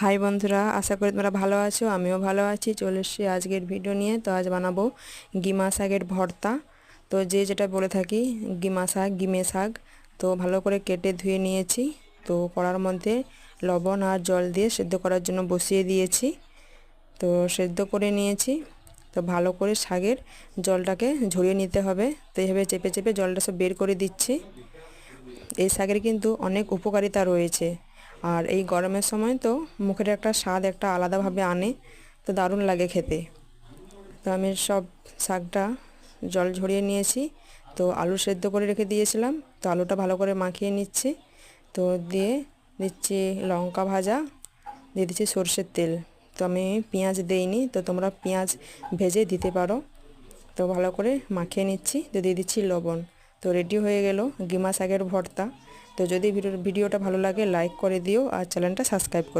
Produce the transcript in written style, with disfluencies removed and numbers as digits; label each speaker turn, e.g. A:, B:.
A: High বন্ধুরা, আশা করি তোমরা ভালো আছো। আমিও ভালো আছি। চলে এসেছি আজকের ভিডিও নিয়ে। তো আজ বানাবো গিমা শাকের ভর্তা। তো যে যেটা বলে থাকি গিমা শাক, গিমে শাক। তো ভালো করে কেটে ধুয়ে নিয়েছি। তো কড়ার মধ্যে লবণ আর জল দিয়ে সেদ্ধ করার জন্য বসিয়ে দিয়েছি। তো সেদ্ধ করে নিয়েছি। তো ভালো করে শাকের জলটাকে ঝরিয়ে নিতে হবে। তো এইভাবে চেপে চেপে জলটা সব বের করে দিচ্ছি। এই শাকের কিন্তু অনেক উপকারিতা রয়েছে। আর এই গরমের সময় তো মুখের একটা স্বাদ একটা আলাদাভাবে আনে। তো দারুণ লাগে খেতে। তো আমি সব শাকটা জল ঝরিয়ে নিয়েছি। তো আলু সেদ্ধ করে রেখে দিয়েছিলাম। তো আলুটা ভালো করে মাখিয়ে নিচ্ছি। তো দিয়ে দিচ্ছি লঙ্কা ভাজা, দিয়ে দিচ্ছি সরষের তেল। তো আমি পেঁয়াজ দেইনি, তো তোমরা পেঁয়াজ ভেজে দিতে পারো। তো ভালো করে মাখিয়ে নিচ্ছি। তো দিয়ে দিচ্ছি লবণ। তো রেডি হয়ে গেল গিমা শাকের ভর্তা। তো যদি ভিডিওটা ভালো লাগে লাইক করে দিও আর চ্যানেলটা সাবস্ক্রাইব করে